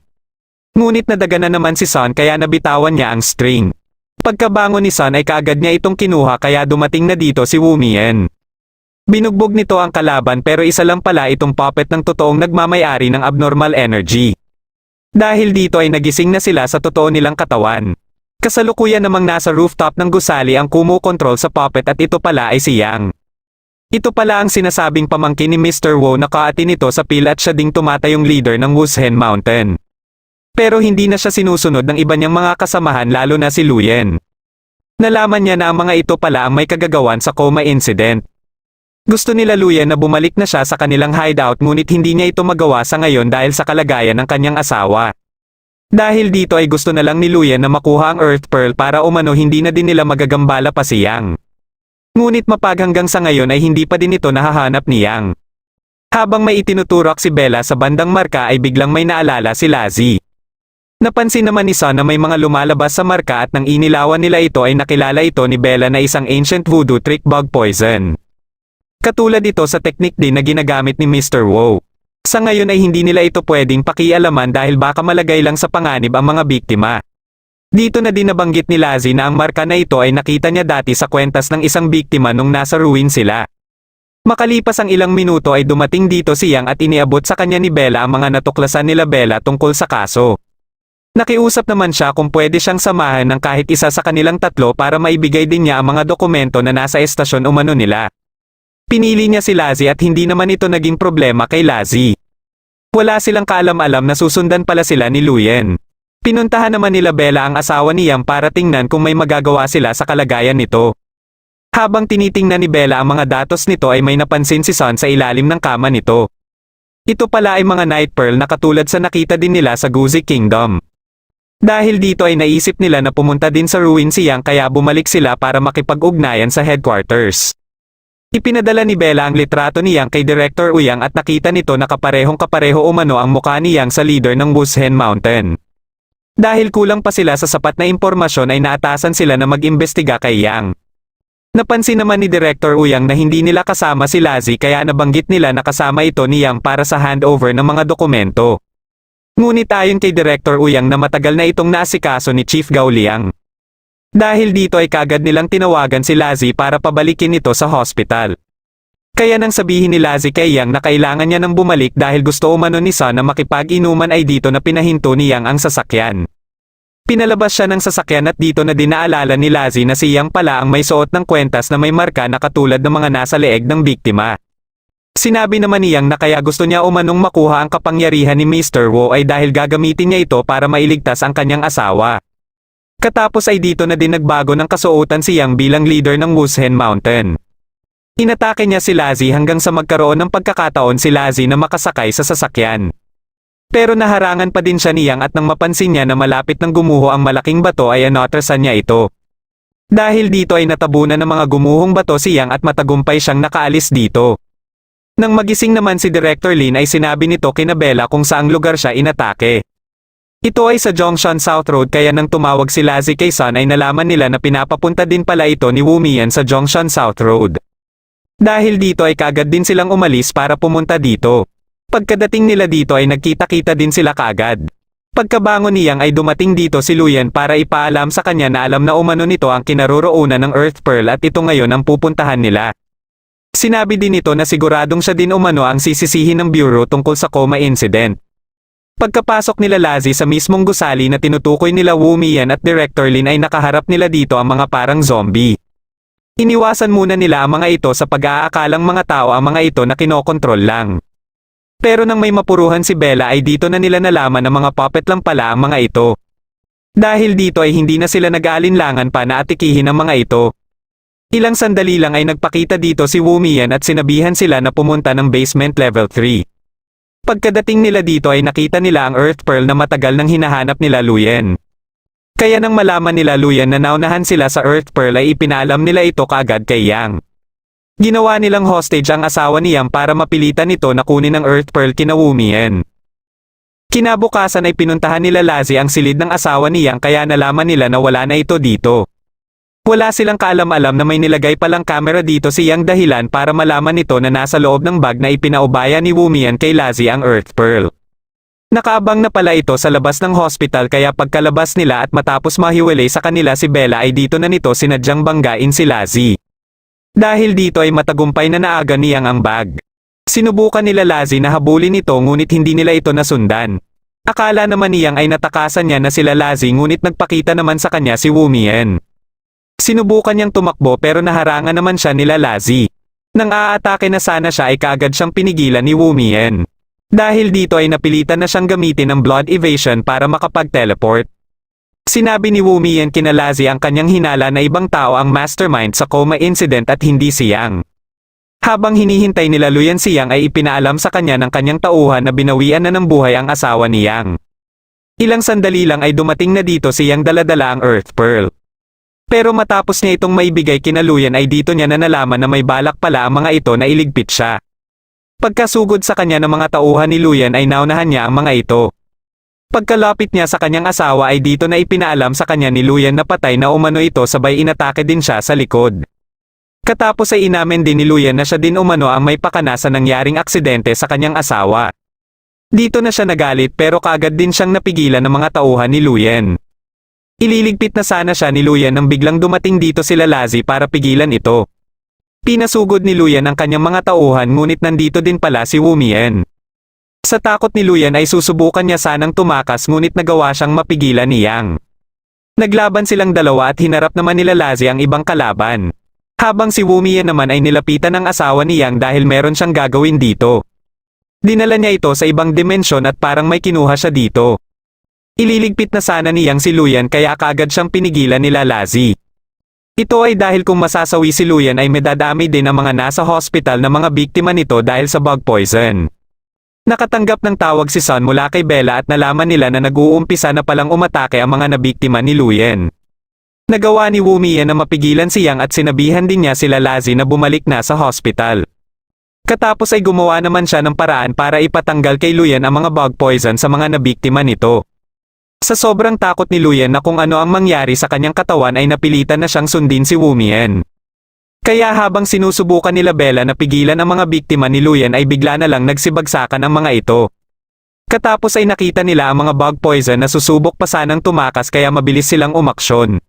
Ngunit nadagana naman si Sun kaya nabitawan niya ang string. Pagkabangon ni Sun ay kaagad niya itong kinuha kaya dumating na dito si Wu Mian. Binugbog nito ang kalaban pero isa lang pala itong puppet ng totoong nagmamayari ng abnormal energy. Dahil dito ay nagising na sila sa totoo nilang katawan. Kasalukuyan namang nasa rooftop ng gusali ang kumukontrol sa puppet at ito pala ay si Yang. Ito pala ang sinasabing pamangkin ni Mr. Wu na kaatin nito sa pil at siya ding tumatayong leader ng Wushen Mountain. Pero hindi na siya sinusunod ng iba niyang mga kasamahan lalo na si Luyen. Nalaman niya na ang mga ito pala ang may kagagawan sa coma incident. Gusto nila Luyen na bumalik na siya sa kanilang hideout ngunit hindi niya ito magawa sa ngayon dahil sa kalagayan ng kanyang asawa. Dahil dito ay gusto na lang ni Luyen na makuha ang Earth Pearl para umano hindi na din nila magagambala pa si Yang. Ngunit mapaghanggang sa ngayon ay hindi pa din ito nahahanap ni Yang. Habang may itinuturok si Bella sa bandang marka ay biglang may naalala si Lassie. Napansin naman ni Sun na may mga lumalabas sa marka at nang inilawan nila ito ay nakilala ito ni Bella na isang ancient voodoo trick bug poison. Katulad ito sa teknik din na ginagamit ni Mr. Wu. Sa ngayon ay hindi nila ito pwedeng pakialaman dahil baka malagay lang sa panganib ang mga biktima. Dito na din nabanggit ni Lassie na ang marka na ito ay nakita niya dati sa kwentas ng isang biktima nung nasa ruin sila. Makalipas ang ilang minuto ay dumating dito si Yang at iniabot sa kanya ni Bella ang mga natuklasan nila Bella tungkol sa kaso. Nakiusap naman siya kung pwede siyang samahan ng kahit isa sa kanilang tatlo para maibigay din niya ang mga dokumento na nasa estasyon umano nila. Pinili niya si Lassie at hindi naman ito naging problema kay Lassie. Wala silang kaalam-alam na susundan pala sila ni Luyen. Pinuntahan naman nila Bella ang asawa ni Yang para tingnan kung may magagawa sila sa kalagayan nito. Habang tinitingnan ni Bella ang mga datos nito ay may napansin si Sun sa ilalim ng kama nito. Ito pala ay mga Night Pearl na katulad sa nakita din nila sa Guzi Kingdom. Dahil dito ay naisip nila na pumunta din sa ruin si Yang kaya bumalik sila para makipag-ugnayan sa headquarters. Ipinadala ni Bella ang litrato ni Yang kay Director Uyang at nakita nito na kaparehong-kapareho umano ang mukha ni Yang sa leader ng Wushen Mountain. Dahil kulang pa sila sa sapat na impormasyon ay naatasan sila na mag-imbestiga kay Yang. Napansin naman ni Director Uyang na hindi nila kasama si Lassie kaya nabanggit nila na kasama ito ni Yang para sa handover ng mga dokumento. Ngunit ayon kay Director Uyang na matagal na itong naasikaso ni Chief Gao Liang. Dahil dito ay kagad nilang tinawagan si Lassie para pabalikin ito sa hospital. Kaya nang sabihin ni Lassie kay Yang na kailangan niya nang bumalik dahil gusto umano ni Sun na makipag-inuman ay dito na pinahinto ni Yang ang sasakyan. Pinalabas siya ng sasakyan at dito na din naalala ni Lassie na si Yang pala ang may suot ng kwentas na may marka na katulad ng mga nasa leeg ng biktima. Sinabi naman ni Yang na kaya gusto niya umanong makuha ang kapangyarihan ni Mr. Wu ay dahil gagamitin niya ito para mailigtas ang kanyang asawa. Katapos ay dito na din nagbago ng kasuotan si Yang bilang leader ng Wushen Mountain. Inatake niya si Lassie hanggang sa magkaroon ng pagkakataon si Lassie na makasakay sa sasakyan. Pero naharangan pa din siya ni Yang at nang mapansin niya na malapit ng gumuho ang malaking bato ay anatrasan niya ito. Dahil dito ay natabunan ng mga gumuhong bato si Yang at matagumpay siyang nakaalis dito. Nang magising naman si Director Lin ay sinabi nito kina Bella kung saang lugar siya inatake. Ito ay sa Zhongshan South Road kaya nang tumawag si Lazi kay Sun ay nalaman nila na pinapapunta din pala ito ni Wu Mian sa Zhongshan South Road. Dahil dito ay kaagad din silang umalis para pumunta dito. Pagkadating nila dito ay nagkita-kita din sila kaagad. Pagkabangon niyang ay dumating dito si Luyan para ipaalam sa kanya na alam na umano nito ang kinaroroonan ng Earth Pearl at ito ngayon ang pupuntahan nila. Sinabi din nito na siguradong siya din umano ang sisisihin ng Bureau tungkol sa coma incident. Pagkapasok nila Lazi sa mismong gusali na tinutukoy nila Wu Mian at Director Lin ay nakaharap nila dito ang mga parang zombie. Iniwasan muna nila ang mga ito sa pag-aakalang mga tao ang mga ito na kinokontrol lang. Pero nang may mapuruhan si Bella ay dito na nila nalaman na mga puppet lang pala ang mga ito. Dahil dito ay hindi na sila nag-aalinlangan pa na atikihin ang mga ito. Ilang sandali lang ay nagpakita dito si Wu Mian at sinabihan sila na pumunta ng basement level 3. Pagkadating nila dito ay nakita nila ang Earth Pearl na matagal nang hinahanap nila Luyan. Kaya nang malaman nila Luyan na naunahan sila sa Earth Pearl ay ipinaalam nila ito kaagad kay Yang. Ginawa nilang hostage ang asawa ni Yang para mapilitan ito na kunin ang Earth Pearl kina Wu Mian. Kinabukasan ay pinuntahan nila Lazi ang silid ng asawa ni Yang kaya nalaman nila na wala na ito dito. Wala silang kaalam-alam na may nilagay palang kamera dito si Yang dahilan para malaman nito na nasa loob ng bag na ipinaubaya ni Wu Mian kay Lazi ang Earth Pearl. Nakaabang na pala ito sa labas ng hospital kaya pagkalabas nila at matapos mahiwalay sa kanila si Bella ay dito na nito sinadyang banggain si Lazi. Dahil dito ay matagumpay na naaga ni Yang ang bag. Sinubukan nila Lazi na habulin ito ngunit hindi nila ito nasundan. Akala naman ni Yang ay natakasan niya na sila Lazi ngunit nagpakita naman sa kanya si Wu Mian. Sinubukan niyang tumakbo pero naharangan naman siya nila Lazi. Nang aatake na sana siya ay kaagad siyang pinigilan ni Wu Mian. Dahil dito ay napilitan na siyang gamitin ang blood evasion para makapag-teleport. Sinabi ni Wu Mian kina Lazi ang kanyang hinala na ibang tao ang mastermind sa coma incident at hindi si Yang. Habang hinihintay nila Luyan si Yang ay ipinaalam sa kanya ng kanyang tauhan na binawian na ng buhay ang asawa ni Yang. Ilang sandali lang ay dumating na dito si Yang daladala ang Earth Pearl. Pero matapos niya itong maibigay kina Luyan ay dito niya na nalaman na may balak pala ang mga ito na iligpit siya. Pagkasugod sa kanya ng mga tauhan ni Luyan ay naunahan niya ang mga ito. Pagkalapit niya sa kanyang asawa ay dito na ipinaalam sa kanya ni Luyan na patay na umano ito sabay inatake din siya sa likod. Katapos ay inamin din ni Luyan na siya din umano ang may pakana sa nangyaring aksidente sa kanyang asawa. Dito na siya nagalit pero kaagad din siyang napigilan ng mga tauhan ni Luyan. Ililigpit na sana siya ni Luyan nang biglang dumating dito sila Lazi para pigilan ito. Pinasugod ni Luyan ang kanyang mga tauhan ngunit nandito din pala si Wu Mian. Sa takot ni Luyan ay susubukan niya sanang tumakas ngunit nagawa siyang mapigilan ni Yang. Naglaban silang dalawa at hinarap naman nila Lazi ang ibang kalaban. Habang si Wu Mian naman ay nilapitan ng asawa ni Yang dahil meron siyang gagawin dito. Dinala niya ito sa ibang dimensyon at parang may kinuha siya dito. Ililigpit na sana ni Yang si Luyan kaya kaagad siyang pinigilan nila Lazi. Ito ay dahil kung masasawi si Luyan ay medadami din ang mga nasa hospital na mga biktima nito dahil sa bug poison. Nakatanggap ng tawag si Sun mula kay Bella at nalaman nila na nag-uumpisa na palang umatake ang mga nabiktima ni Luyan. Nagawa ni Wu Mian na mapigilan si Yang at sinabihan din niya sila Lazi na bumalik na sa hospital. Katapos ay gumawa naman siya ng paraan para ipatanggal kay Luyan ang mga bug poison sa mga nabiktima nito. Sa sobrang takot ni Luyan na kung ano ang mangyari sa kanyang katawan ay napilitan na siyang sundin si Wu Mian. Kaya habang sinusubukan nila Bella na pigilan ang mga biktima ni Luyan ay bigla na lang nagsibagsakan ang mga ito. Katapos ay nakita nila ang mga bug poison na susubok pa sanang tumakas kaya mabilis silang umaksyon.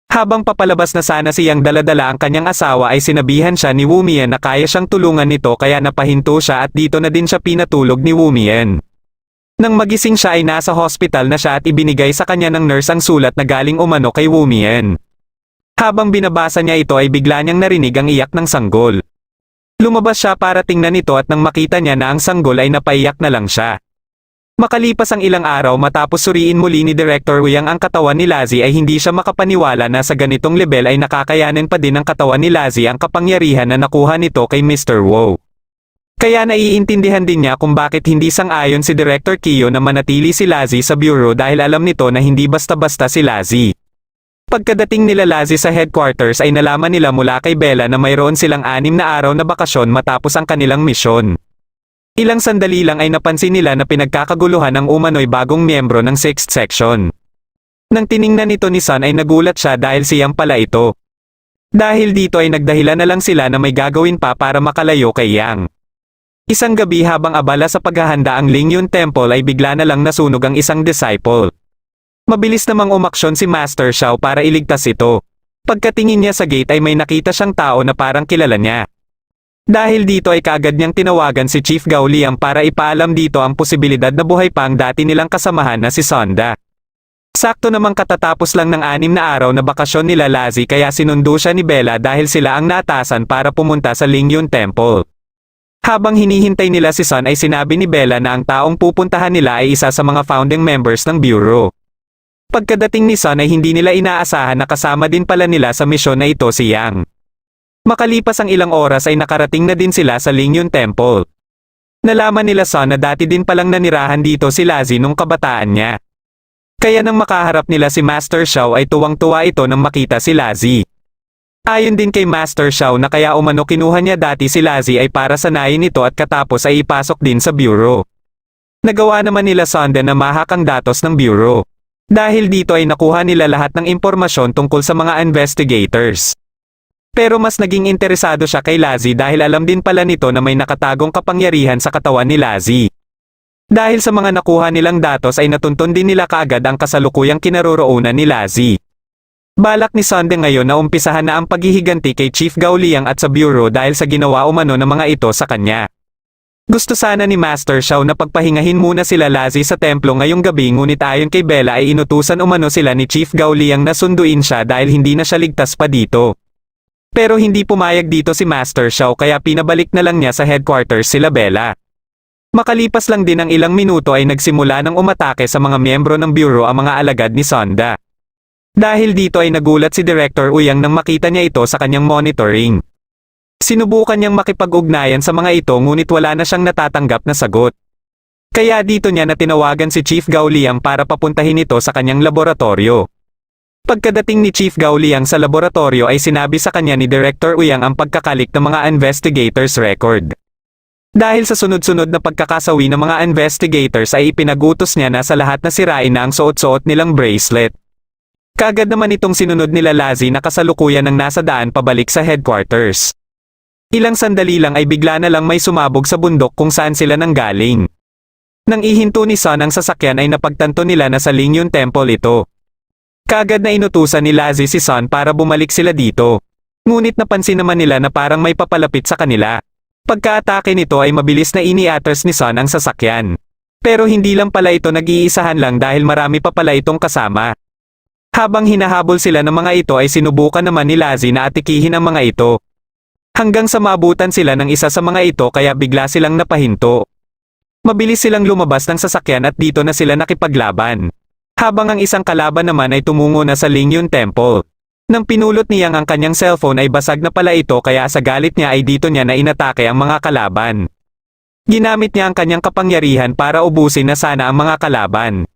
Habang papalabas na sana siyang daladala ang kanyang asawa ay sinabihan siya ni Wu Mian na kaya siyang tulungan nito kaya napahinto siya at dito na din siya pinatulog ni Wu Mian. Nang magising siya ay nasa hospital na siya at ibinigay sa kanya ng nurse ang sulat na galing umano kay Wu Mian. Habang binabasa niya ito ay bigla niyang narinig ang iyak ng sanggol. Lumabas siya para tingnan ito at nang makita niya na ang sanggol ay napaiyak na lang siya. Makalipas ang ilang araw matapos suriin muli ni Director Yang ang katawan ni Lazi ay hindi siya makapaniwala na sa ganitong level ay nakakayanin pa din ng katawan ni Lazi ang kapangyarihan na nakuha nito kay Mr. Wu. Kaya naiintindihan din niya kung bakit hindi sang-ayon si Director Kiyo na manatili si Lazi sa bureau dahil alam nito na hindi basta-basta si Lazi. Pagkadating nila Lazi sa headquarters ay nalaman nila mula kay Bella na mayroon silang 6 na araw na bakasyon matapos ang kanilang misyon. Ilang sandali lang ay napansin nila na pinagkakaguluhan ang umano'y bagong miyembro ng 6th section. Nang tiningnan ito ni Sun ay nagulat siya dahil siyang pala ito. Dahil dito ay nagdahilan na lang sila na may gagawin pa para makalayo kay Yang. Isang gabi habang abala sa paghahanda ang Lingyun Temple ay bigla na lang nasunog ang isang disciple. Mabilis namang umaksyon si Master Xiao para iligtas ito. Pagkatingin niya sa gate ay may nakita siyang tao na parang kilala niya. Dahil dito ay kaagad niyang tinawagan si Chief Gao Liang para ipaalam dito ang posibilidad na buhay pa ang dati nilang kasamahan na si Sonda. Sakto namang katatapos lang ng 6 na araw na bakasyon nila Lazi kaya sinundo siya ni Bella dahil sila ang naatasan para pumunta sa Lingyun Temple. Habang hinihintay nila si Sun ay sinabi ni Bella na ang taong pupuntahan nila ay isa sa mga founding members ng Bureau. Pagkadating ni Sun ay hindi nila inaasahan na kasama din pala nila sa misyon na ito si Yang. Makalipas ang ilang oras ay nakarating na din sila sa Lingyun Temple. Nalaman nila Sun na dati din palang nanirahan dito si Lazi nung kabataan niya. Kaya nang makaharap nila si Master Xiao ay tuwang-tuwa ito nang makita si Lazi. Ayon din kay Master Xiao na kaya umano kinuha niya dati si Lazi ay para sanayin ito at katapos ay ipasok din sa Bureau. Nagawa naman nila Sonda na mahak ang datos ng Bureau. Dahil dito ay nakuha nila lahat ng impormasyon tungkol sa mga investigators. Pero mas naging interesado siya kay Lazi dahil alam din pala nito na may nakatagong kapangyarihan sa katawan ni Lazi. Dahil sa mga nakuha nilang datos ay natuntun din nila kaagad ang kasalukuyang kinaroroonan ni Lazi. Balak ni Sonda ngayon na umpisahan na ang paghihiganti kay Chief Gao Liang at sa Bureau dahil sa ginawa umano ng mga ito sa kanya. Gusto sana ni Master Xiao na pagpahingahin muna sila Lazi sa templo ngayong gabi ngunit ayon kay Bella ay inutusan umano sila ni Chief Gao Liang na sunduin siya dahil hindi na siya ligtas pa dito. Pero hindi pumayag dito si Master Xiao kaya pinabalik na lang niya sa headquarters sila Bella. Makalipas lang din ng ilang minuto ay nagsimula ng umatake sa mga miyembro ng Bureau ang mga alagad ni Sonda. Dahil dito ay nagulat si Director Uyang nang makita niya ito sa kanyang monitoring. Sinubukan niyang makipag-ugnayan sa mga ito ngunit wala na siyang natatanggap na sagot. Kaya dito niya na tinawagan si Chief Gao Liang para papuntahin ito sa kanyang laboratorio. Pagkadating ni Chief Gao Liang sa laboratorio ay sinabi sa kanya ni Director Uyang ang pagkakalik ng mga investigators record. Dahil sa sunod-sunod na pagkakasawi ng mga investigators ay ipinagutos niya na sa lahat na sirain na ang suot-suot nilang bracelet. Kaagad naman itong sinunod nila Lazi na kasalukuyan ng nasa daan pabalik sa headquarters. Ilang sandali lang ay bigla na lang may sumabog sa bundok kung saan sila nanggaling. Nang ihinto ni Sun ang sasakyan ay napagtanto nila na sa Lingyun Temple ito. Kaagad na inutusan ni Lazi si Sun para bumalik sila dito. Ngunit napansin naman nila na parang may papalapit sa kanila. Pagka-atake nito ay mabilis na ini-atras ni Sun ang sasakyan. Pero hindi lang pala ito nag-iisahan lang dahil marami pa pala itong kasama. Habang hinahabol sila ng mga ito ay sinubukan naman ni Lazi na atikihin ang mga ito. Hanggang sa maabutan sila ng isa sa mga ito kaya bigla silang napahinto. Mabilis silang lumabas ng sasakyan at dito na sila nakipaglaban. Habang ang isang kalaban naman ay tumungo na sa Lingyun Temple. Nang pinulot niyang ang kanyang cellphone ay basag na pala ito kaya sa galit niya ay dito niya na inatake ang mga kalaban. Ginamit niya ang kanyang kapangyarihan para ubusin na sana ang mga kalaban.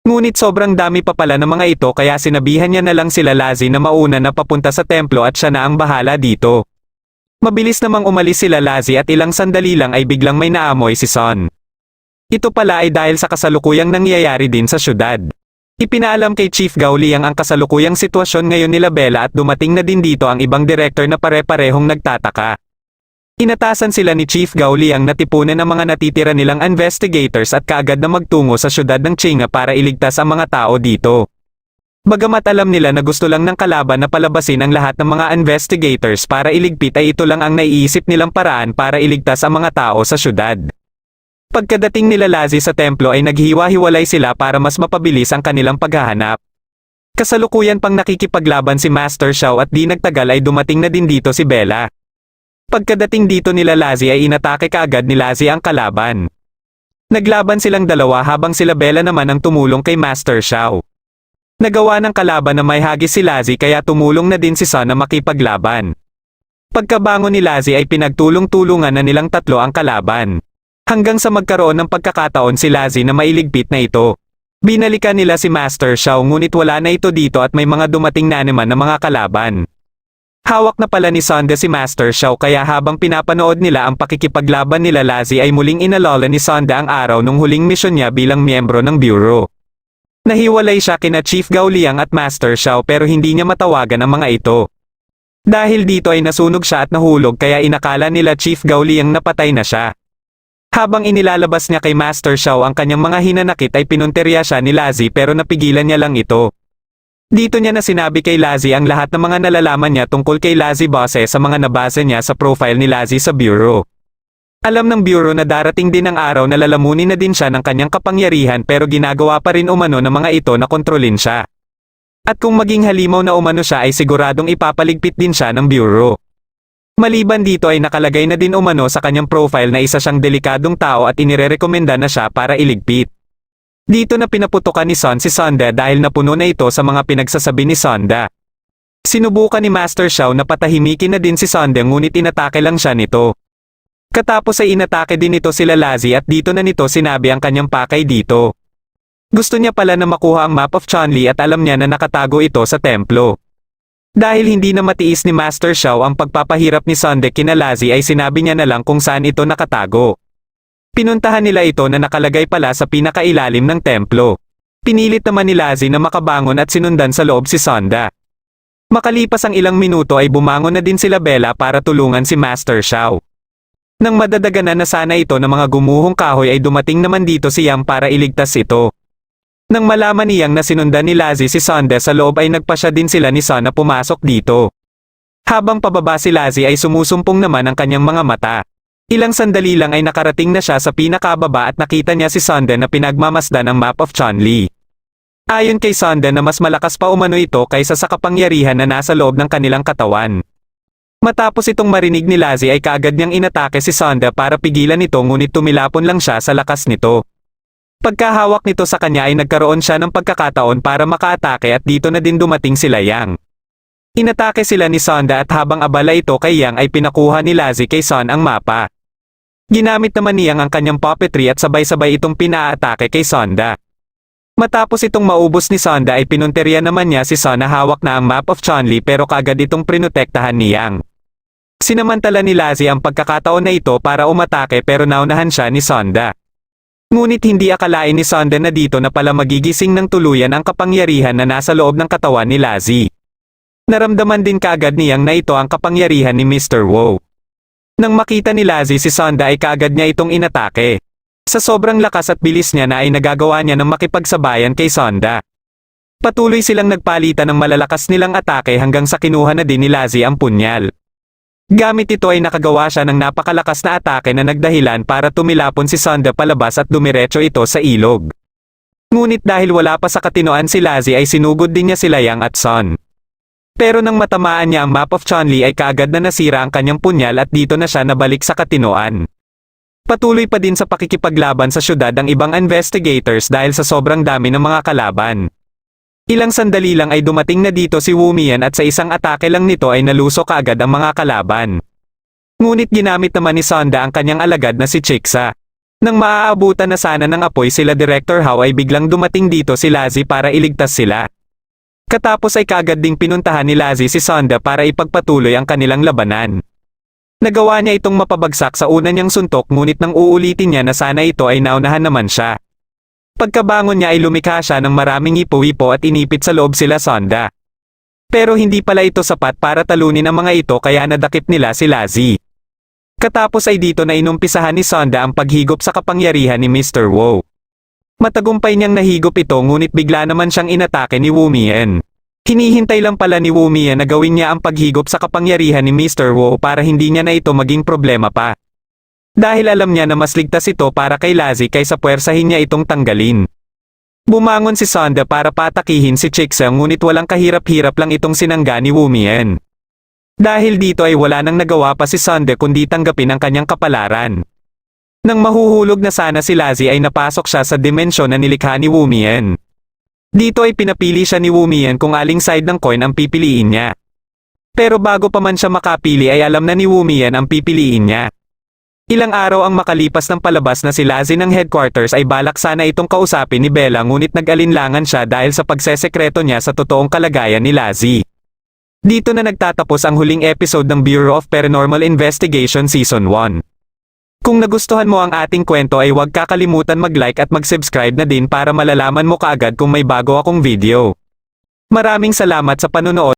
Ngunit sobrang dami pa pala ng mga ito kaya sinabihan niya na lang sila Lazi na mauna na papunta sa templo at siya na ang bahala dito. Mabilis namang umalis sila Lazi at ilang sandali lang ay biglang may naamoy si Sun. Ito pala ay dahil sa kasalukuyang nangyayari din sa syudad. Ipinaalam kay Chief Gao Liang ang kasalukuyang sitwasyon ngayon nila Bella at dumating na din dito ang ibang director na pare-parehong nagtataka. Inatasan sila ni Chief Gao Liang na tipunan ang mga natitira nilang investigators at kaagad na magtungo sa syudad ng Qingga para iligtas ang mga tao dito. Bagamat alam nila na gusto lang ng kalaban na palabasin ang lahat ng mga investigators para iligpit ay ito lang ang naiisip nilang paraan para iligtas ang mga tao sa syudad. Pagkadating nila Lazi sa templo ay naghiwa-hiwalay sila para mas mapabilis ang kanilang paghahanap. Kasalukuyan pang nakikipaglaban si Master Xiao at di nagtagal ay dumating na din dito si Bella. Pagkadating dito nila Lazi ay inatake kaagad ni Lazi ang kalaban. Naglaban silang dalawa habang sila Bella naman ang tumulong kay Master Xiao. Nagawa ng kalaban na may hagis si Lazi kaya tumulong na din si Sun na makipaglaban. Pagkabangon ni Lazi ay pinagtulong-tulungan na nilang tatlo ang kalaban. Hanggang sa magkaroon ng pagkakataon si Lazi na mailigpit na ito. Binalikan nila si Master Xiao ngunit wala na ito dito at may mga dumating na naman na mga kalaban. Hawak na pala ni Sonda si Master Xiao kaya habang pinapanood nila ang pakikipaglaban nila Lazi ay muling inalala ni Sonda ang araw nung huling misyon niya bilang miyembro ng Bureau. Nahiwalay siya kina Chief Gao Liang at Master Xiao pero hindi niya matawagan ang mga ito. Dahil dito ay nasunog siya at nahulog kaya inakala nila Chief Gao Liang na patay na siya. Habang inilalabas niya kay Master Xiao ang kanyang mga hinanakit ay pinunteriya siya ni Lazi pero napigilan niya lang ito. Dito niya na sinabi kay Lazi ang lahat ng mga nalalaman niya tungkol kay Lazi Bose sa mga nabasa niya sa profile ni Lazi sa Bureau. Alam ng Bureau na darating din ang araw na lalamunin na din siya ng kanyang kapangyarihan pero ginagawa pa rin umano ng mga ito na kontrolin siya. At kung maging halimaw na umano siya ay siguradong ipapaligpit din siya ng Bureau. Maliban dito ay nakalagay na din umano sa kanyang profile na isa siyang delikadong tao at inirerekomenda na siya para iligpit. Dito na pinaputukan ni Son si Sonda dahil napuno na ito sa mga pinagsasabi ni Sonda. Sinubukan ni Master Xiao na patahimikin na din si Sonda ngunit inatake lang siya nito. Katapos ay inatake din ito sila Lazi at dito na nito sinabi ang kanyang pakay dito. Gusto niya pala na makuha ang map of Chonli at alam niya na nakatago ito sa templo. Dahil hindi na matiis ni Master Xiao ang pagpapahirap ni Sonda kina Lazi ay sinabi niya na lang kung saan ito nakatago. Pinuntahan nila ito na nakalagay pala sa pinakailalim ng templo. Pinilit naman ni Lazi na makabangon at sinundan sa loob si Sonda. Makalipas ang ilang minuto ay bumangon na din sila Bella para tulungan si Master Xiao. Nang madadaganan na sana ito ng mga gumuhong kahoy ay dumating naman dito si Yang para iligtas ito. Nang malaman ni Yang na sinundan ni Lazi si Sonda sa loob ay nagpasya din sila ni Son na pumasok dito. Habang pababa si Lazi ay sumusumpong naman ang kanyang mga mata. Ilang sandali lang ay nakarating na siya sa pinakababa at nakita niya si Sonda na pinagmamasdan ang map of Chonli. Ayon kay Sonda na mas malakas pa umano ito kaysa sa kapangyarihan na nasa loob ng kanilang katawan. Matapos itong marinig ni Lazi ay kaagad niyang inatake si Sonda para pigilan ito ngunit tumilapon lang siya sa lakas nito. Pagkahawak nito sa kanya ay nagkaroon siya ng pagkakataon para makaatake at dito na din dumating sila Yang. Inatake sila ni Sonda at habang abala ito kay Yang ay pinakuha ni Lazi kay Son ang mapa. Ginamit naman niyang ang kanyang puppetry at sabay-sabay itong pinaatake kay Sonda. Matapos itong maubos ni Sonda ay pinunteriya naman niya si Son na hawak na ang map of Chonli pero kaagad itong prinotektahan ni Yang. Sinamantala ni Lazi ang pagkakataon na ito para umatake pero naunahan siya ni Sonda. Ngunit hindi akalain ni Sonda na dito na pala magigising ng tuluyan ang kapangyarihan na nasa loob ng katawan ni Lazi. Naramdaman din kaagad ni Yang na ito ang kapangyarihan ni Mr. Wu. Nang makita ni Lazi si Sonda ay kaagad niya itong inatake. Sa sobrang lakas at bilis niya na ay nagagawa niya ng makipagsabayan kay Sonda. Patuloy silang nagpalitan ng malalakas nilang atake hanggang sa kinuha na din ni Lazi ang punyal. Gamit ito ay nakagawa siya ng napakalakas na atake na nagdahilan para tumilapon si Sonda palabas at dumiretso ito sa ilog. Ngunit dahil wala pa sa katinoan si Lazi ay sinugod din niya sila Yang at Son. Pero nang matamaan niya ang map of Chonli ay kaagad na nasira ang kanyang punyal at dito na siya nabalik sa katinoan. Patuloy pa din sa pakikipaglaban sa syudad ang ibang investigators dahil sa sobrang dami ng mga kalaban. Ilang sandali lang ay dumating na dito si Wu Mian at sa isang atake lang nito ay naluso kaagad ang mga kalaban. Ngunit ginamit naman ni Sonda ang kanyang alagad na si Chixa. Nang maaabutan na sana ng apoy sila Director Hao ay biglang dumating dito si Lazi para iligtas sila. Katapos ay kaagad ding pinuntahan ni Lazi si Sonda para ipagpatuloy ang kanilang labanan. Nagawa niya itong mapabagsak sa una niyang suntok ngunit nang uulitin niya na sana ito ay naunahan naman siya. Pagkabangon niya ay lumikha siya ng maraming hipo-hipo at inipit sa loob sila Sonda. Pero hindi pala ito sapat para talunin ang mga ito kaya nadakip nila si Lazi. Katapos ay dito na inumpisahan ni Sonda ang paghigop sa kapangyarihan ni Mr. Wu. Matagumpay niyang nahigop ito ngunit bigla naman siyang inatake ni Wu Mian. Hinihintay lang pala ni Wu Mian na gawin niya ang paghigop sa kapangyarihan ni Mr. Wu para hindi niya na ito maging problema pa. Dahil alam niya na mas ligtas ito para kay Lazi kaysa puwersahin niya itong tanggalin. Bumangon si Sonda para patakihin si Chixa ngunit walang kahirap-hirap lang itong sinangga ni Wu Mian. Dahil dito ay wala nang nagawa pa si Sonda kundi tanggapin ang kanyang kapalaran. Nang mahuhulog na sana si Lazi ay napasok siya sa dimensyon na nilikha ni Wu Mian. Dito ay pinapili siya ni Wu Mian kung aling side ng coin ang pipiliin niya. Pero bago pa man siya makapili ay alam na ni Wu Mian ang pipiliin niya. Ilang araw ang makalipas ng palabas na si Lazi ng headquarters ay balak sana itong kausapin ni Bella ngunit nag-alinlangan siya dahil sa pagsesekreto niya sa totoong kalagayan ni Lazi. Dito na nagtatapos ang huling episode ng Bureau of Paranormal Investigation Season 1. Kung nagustuhan mo ang ating kwento ay huwag kakalimutan mag-like at mag-subscribe na din para malalaman mo kaagad kung may bago akong video. Maraming salamat sa panunood.